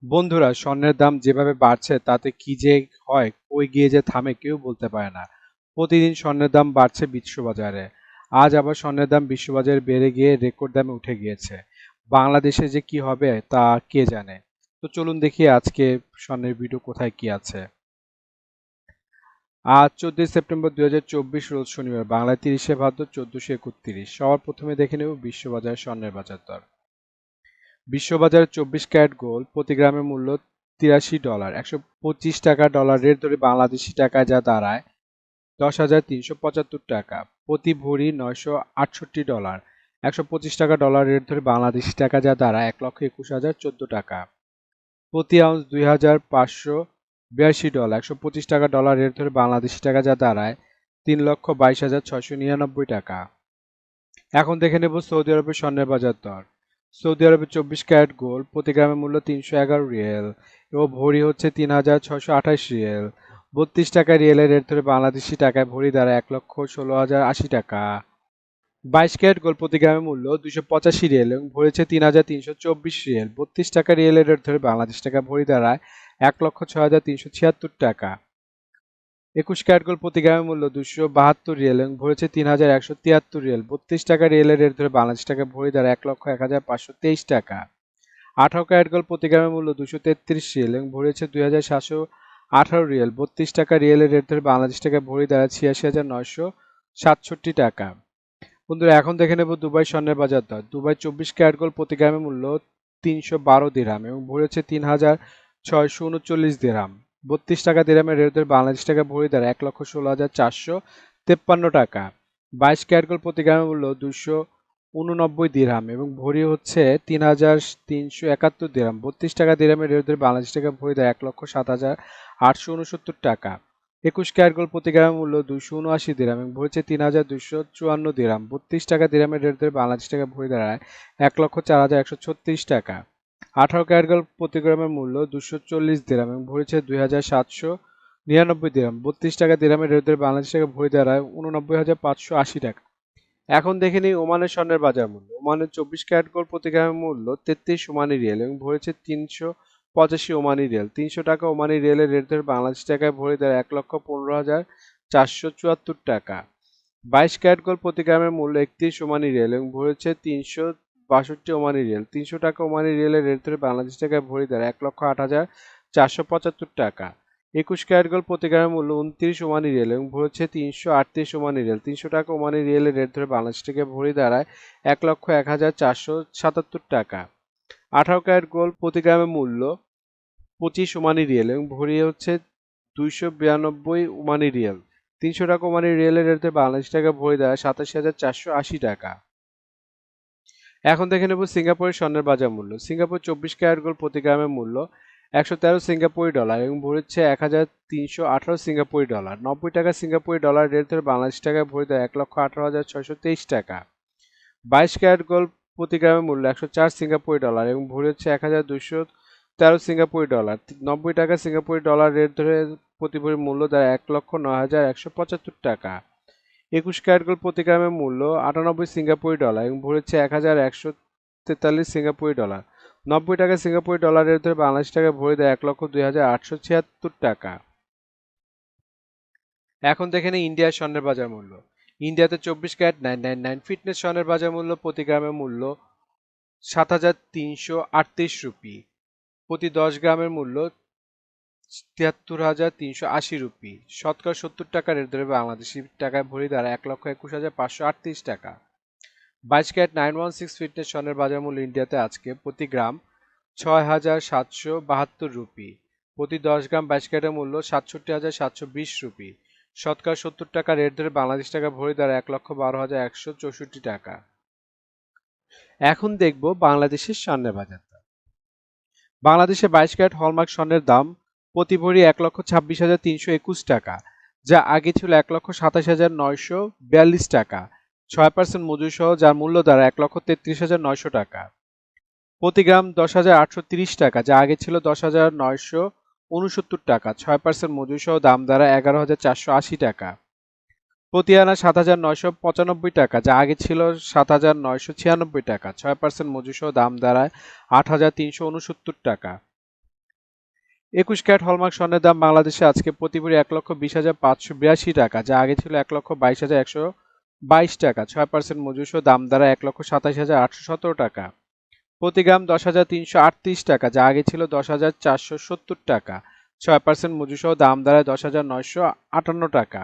বন্ধুরা, স্বর্ণের দাম যেভাবে বাড়ছে তাতে কি যে হয়, কই গিয়ে যে থামে কেউ বলতে পারে না। প্রতিদিন স্বর্ণের দাম বাড়ছে বিশ্ববাজারে। আজ আবার স্বর্ণের দাম বিশ্ববাজারে বেড়ে গিয়ে রেকর্ড দামে উঠে গিয়েছে। বাংলাদেশে যে কি হবে তা কে জানে। তো চলুন দেখি আজকে স্বর্ণের ভিডিও কোথায় কি আছে। আজ 14 সেপ্টেম্বর 2024, রোজ শনিবার, বাংলায় 30 ভাদ্র 1431। সবার প্রথমে দেখে নেব বিশ্ববাজারে স্বর্ণের বাজার দর। বিশ্ববাজারে 24 ক্যারেট গোল্ড প্রতি গ্রামের মূল্য $83, 125 টাকা ডলার রেট ধরে বাংলাদেশি টাকায় যা দাঁড়ায় $10,375। প্রতি ভরি $968, 125 টাকা ডলার রেট ধরে বাংলাদেশি টাকা যা দাঁড়ায় $1,21,014। প্রতি আউন্স $2,582, 125 টাকা ডলার রেট ধরে বাংলাদেশি টাকা যা দাঁড়ায় $3,22,699। এখন দেখে নেব সৌদি আরবের স্বর্ণের বাজার দর। সৌদি আরবে 24 ক্যারেট গোল্ড প্রতি গ্রামের মূল্য 311 রিয়েল এবং ভরি হচ্ছে 3,628 রিয়েল। 32 টাকা রিয়েলের রেট ধরে বাংলাদেশি টাকায় ভরি দাঁড়ায় 1,16,080 টাকা। 22 ক্যারেট গোল্ড প্রতি গ্রামের মূল্য 285 রিয়েল এবং ভরি হচ্ছে 3,324 রিয়েল। 32 টাকা রিয়েলের রেট ধরে বাংলাদেশি টাকা ভরি দাঁড়ায় 1,06,376 টাকা। 21 ক্যারেট গোল্ড প্রতি গ্রামের মূল্য 272 রিয়েল এবং ভরেছে 3,173 রিয়েল। 32 টাকা রিয়েলের রেট ধরে বাংলাদেশ টাকা ভরি দাঁড়ায় 1,01,523 টাকা। 18 ক্যারেট গোল্ড প্রতি গ্রামের মূল্য 233 রিয়েল এবং ভরেছে 2,718 রিয়েল। 32 টাকা রিয়েলের রেট ধরে বাংলাদেশ টাকা ভরি দাঁড়ায় 86,967 টাকা। বন্ধুরা, এখন দেখে নেব দুবাই স্বর্ণের বাজার দর। দুবাই 24 ক্যারেট গোল্ড প্রতি গ্রামের মূল্য 312 দিরহাম এবং ভরেছে 3,639 দিরহাম। 32 টাকা দিরহামের রেট ধরে বাংলাদেশ টাকা ভরি দাঁড়ায় 1,16,453 টাকা। 22 ক্যারেট গোল্ড প্রতি গ্রামের মূল্য 289 দিরহাম এবং ভরি হচ্ছে 3,371 দিরহাম। 32 টাকা দিরহামের রেট ধরে বাংলাদেশ টাকা ভরি দাঁড়ায় 1,07,869 টাকা। 21 ক্যারেট গোল্ড প্রতি গ্রামের মূল্য 279 দিরহাম এবং ভরেছে 3,254 দিরহাম। 32 টাকা দিরহামের রেট ধরে বাংলাদেশ টাকা ভরি দাঁড়ায় 1,04,136 টাকা। 18 ক্যারেট গোল্ড প্রতি গ্রামের মূল্য 240 দিরহাম এবং ভরেছে 2,799 দিরহাম। 32 টাকা দিরহামের রেট ধরে বাংলাদেশ টাকা ভরি দাঁড়ায় 89,580 টাকা। এখন দেখে নিই ওমানের স্বর্ণের বাজার মূল্য। ওমানের 24 ক্যারেট গোল্ড প্রতি গ্রামের মূল্য 33 ওমানি রিয়েল এবং ভরেছে 385 ওমানি রিয়েল। 300 টাকা ওমানি রিয়েলের রেট ধরে বাংলাদেশ টাকায় ভরি দাঁড়ায় 1,15,474 টাকা। 22 ক্যারেট গোল্ড প্রতি গ্রামের মূল্য 31 ওমানি রিয়েল এবং ভরেছে 362 ওমানি রিয়েল। 300 টাকা ওমানি রিয়েলের রেট ধরে বাংলাদেশ টাকায় ভরি দাঁড়ায় 1,08,475 টাকা। 21 ক্যারেট গোল্ড প্রতি গ্রামের মূল্য 29 ওমানি রিয়েল এবং ভরেছে 338 ওমানি রিয়েল। 300 টাকা ওমানি রিয়েলের রেট ধরে বাংলাদেশ টাকায় ভরি দাঁড়ায় 1,01,477 টাকা। 18 ক্যারেট গোল্ড প্রতি গ্রামের মূল্য 25 ওমানি রিয়েল এবং ভরি হচ্ছে 292 ওমানি রিয়েল। 300 টাকা ওমানি রিয়েলের রেট ধরে বাংলাদেশ টাকা ভরি দাঁড়ায় 87,480 টাকা। এখন দেখে নেব সিঙ্গাপুরের স্বর্ণের বাজার মূল্য। সিঙ্গাপুর 24 ক্যারেট গোল্ড প্রতি গ্রামের মূল্য 113 সিঙ্গাপুরি ডলার এবং ভরেছে 1,318 সিঙ্গাপুরি ডলার। 90 টাকা সিঙ্গাপুরি ডলার রেট ধরে বাংলাদেশ টাকায় ভরি দেয় 1,18,623 টাকা। 22 ক্যারেট গোল্ড প্রতি গ্রামের মূল্য 104 সিঙ্গাপুরি ডলার এবং ভরি হচ্ছে 1,213 সিঙ্গাপুরি ডলার। 90 টাকা সিঙ্গাপুরি ডলার রেট ধরে প্রতি ভরি মূল্য দেয় 1,09,175 টাকা। 21 ক্যারেট গোল্ড প্রতি গ্রামের মূল্য 98 সিঙ্গাপুরি ডলার এবং ভরেছে 1,143 সিঙ্গাপুরি ডলার। 90 টাকা সিঙ্গাপুরি ডলার রেট ধরে বাংলাদেশ টাকায় ভরি দেয় 1,02,876 টাকা। এখন দেখে নিই ইন্ডিয়ার স্বর্ণের বাজার মূল্য। ইন্ডিয়াতে 24 ক্যারেট 999 ফিটনেস স্বর্ণের বাজার মূল্য প্রতি গ্রামের মূল্য 7,338 রুপি। প্রতি 10 গ্রামের মূল্য 73,380 রুপি। শতকরা 70 টাকা রেট ধরে বাংলাদেশি টাকায় ভরি দাঁড়ায় 1,21,538 টাকা। 22 ক্যারেট 916 ফিটনেস স্বর্ণের বাজার মূল্য ইন্ডিয়াতে আজকে প্রতি গ্রাম 6,772 রুপি। প্রতি 10 গ্রাম 22 ক্যারেটের মূল্য 67,720 রুপি। শতকরা 70 টাকা রেট ধরে বাংলাদেশ টাকা ভরি দাঁড়ায় 1,12,164 টাকা। এখন দেখব বাংলাদেশের স্বর্ণের বাজার দর। বাংলাদেশে 22 ক্যারেট হলমার্ক স্বর্ণের দাম প্রতি ভরি 1,26,321 টাকা, যা আগে ছিল 1,27,942 টাকা। 6% মজুরি সহ যার মূল্য দাঁড়ায় 1,33,900 টাকা। প্রতি গ্রাম 10,830 টাকা, যা আগে ছিল 10,969 টাকা। 6% মজুরি সহ দাম দাঁড়ায় 11,480 টাকা। প্রতি আনা 7,995 টাকা, যা আগে ছিল 7,996 টাকা। 6% মজুরি সহ দাম দাঁড়ায় 8,369 টাকা। 21 ক্যারেট হলমার্ক স্বর্ণের দাম বাংলাদেশে আজকে প্রতি ভরি 1,20,582 টাকা, যা আগে ছিল 1,22,122 টাকা। 6% মজুরি সহ দাম দাঁড়ায় 1,27,817 টাকা। প্রতি গ্রাম 10,338 টাকা, যা আগে ছিল 10,470 টাকা। 6% মজুরি সহ দাম দাঁড়ায় 10,958 টাকা।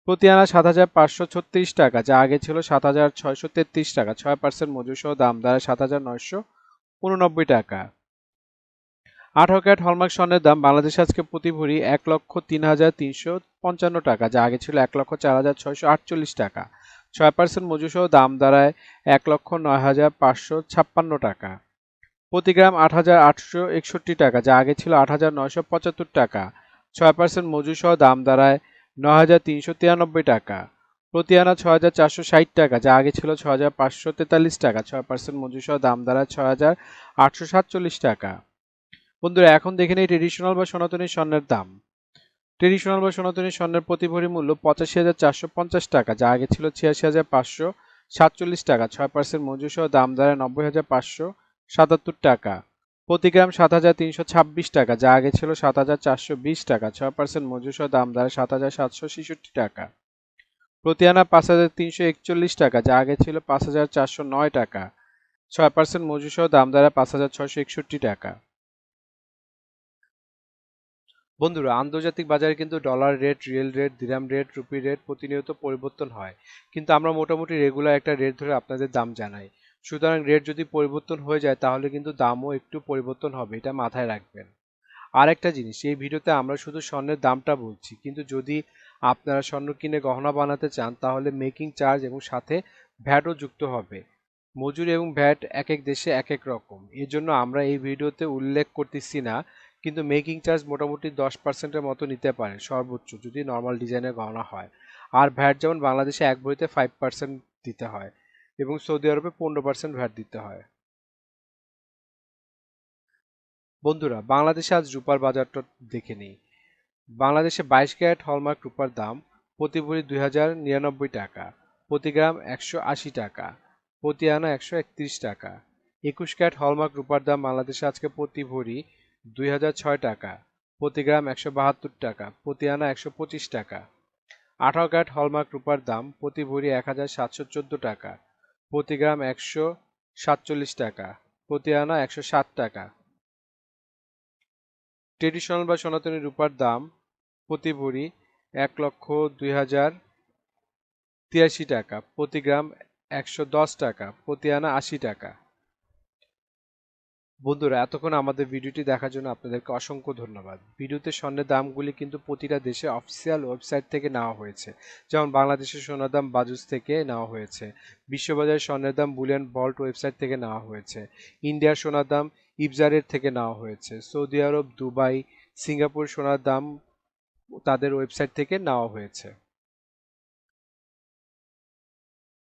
প্রতি আনা 7,536 টাকা, যা আগে ছিল 7,633 টাকা। 6% মজুরি সহ দাম দাঁড়ায় 7,989 টাকা। 18 ক্যারেট হলমার্ক স্বর্ণের দাম বাংলাদেশে আজকে প্রতি ভরি 1,03,355 টাকা, যা আগে ছিল 1,04,648 টাকা। 6% মজুরি সহ দাম দাঁড়ায় 1,09,556 টাকা। প্রতি গ্রাম 8,861 টাকা, যা আগে ছিল 8,975 টাকা। 6% মজুরি সহ দাম দাঁড়ায় 9,393 টাকা। প্রতি আনা 6,460 টাকা, যা আগে ছিল 6,543 টাকা। 6% মজুরি সহ দাম দাঁড়ায় 6,847 টাকা। বন্ধুরা, এখন দেখে নেই ট্রেডিশনাল বা সনাতনী স্বর্ণের দাম। ট্রেডিশনাল বা সনাতনী স্বর্ণের প্রতি ভরি মূল্য 85,450 টাকা, যা আগে ছিল 86,547 টাকা। 6% মজুরি সহ দাম দাঁড়ায় 90,577 টাকা। প্রতি গ্রাম 7,326 টাকা, যা আগে ছিল 7,420 টাকা। 6% মজুরি সহ দাম দাঁড়ায় 7,766 টাকা। প্রতি আনা 5,341 টাকা, যা আগে ছিল 5,409 টাকা। 6% মজুরি সহ দাম দাঁড়ায় 5,661 টাকা। বন্ধুরা, আন্তর্জাতিক বাজারে কিন্তু ডলার রেট, রিয়েল রেট, দিরহাম রেট, রুপি রেট প্রতিনিয়ত পরিবর্তন হয়, কিন্তু আমরা মোটামুটি রেগুলার একটা রেট ধরে আপনাদের দাম জানাই। সুতরাং রেট যদি পরিবর্তন হয়ে যায় তাহলে কিন্তু দামও একটু পরিবর্তন হবে, এটা মাথায় রাখবেন। আর একটা জিনিস, এই ভিডিওতে আমরা শুধু স্বর্ণের দামটা বলছি, কিন্তু যদি আপনারা স্বর্ণ কিনে গহনা বানাতে চান তাহলে মেকিং চার্জ এবং সাথে ভ্যাটও যুক্ত হবে। মজুরি এবং ভ্যাট এক এক দেশে এক এক রকম, এর জন্য আমরা এই ভিডিওতে উল্লেখ করতেছি না, কিন্তু মেকিং চার্জ মোটামুটি 10%-এর মতো নিতে পারে সর্বোচ্চ, যদি নর্মাল ডিজাইনের গহনা হয়। আর ভ্যাট যেমন বাংলাদেশে এক ভরিতে 5% দিতে হয় এবং সৌদি আরবে 15% ভ্যাট দিতে হয়। বন্ধুরা, বাংলাদেশে আজ রূপার বাজারটা দেখে নিই। বাংলাদেশে 22 ক্যারেট হলমার্ক রূপার দাম প্রতি ভরি 2,099 টাকা, প্রতি গ্রাম 180 টাকা, প্রতি আনা 131 টাকা। 21 ক্যারেট হলমার্ক রূপার দাম বাংলাদেশে আজকে প্রতি ভরি 2,006 টাকা, প্রতি গ্রাম 172 টাকা, প্রতি আনা 125 টাকা। 18 ক্যারেট হলমার্ক রূপার দাম প্রতি ভরি 1,714 টাকা, প্রতি গ্রাম 147 টাকা, প্রতি আনা 160 টাকা। ট্রেডিশনাল বা সনাতনী রূপার দাম প্রতি ভরি 1,02,083 টাকা, প্রতি গ্রাম 110 টাকা, প্রতি আনা 80 টাকা। বন্ধুরা, এতক্ষণ আমাদের ভিডিওটি দেখার জন্য আপনাদেরকে অসংখ্য ধন্যবাদ। ভিডিওতে স্বর্ণের দামগুলি কিন্তু প্রতিটা দেশে অফিসিয়াল ওয়েবসাইট থেকে নেওয়া হয়েছে, যেমন বাংলাদেশের সোনার দাম বাজুস থেকে নেওয়া হয়েছে, বিশ্ববাজারের স্বর্ণের দাম বুলিয়ন ভল্ট ওয়েবসাইট থেকে নেওয়া হয়েছে, ইন্ডিয়ার সোনার দাম ইবজারের থেকে নেওয়া হয়েছে, সৌদি আরব, দুবাই, সিঙ্গাপুর সোনার দাম তাদের ওয়েবসাইট থেকে নেওয়া হয়েছে।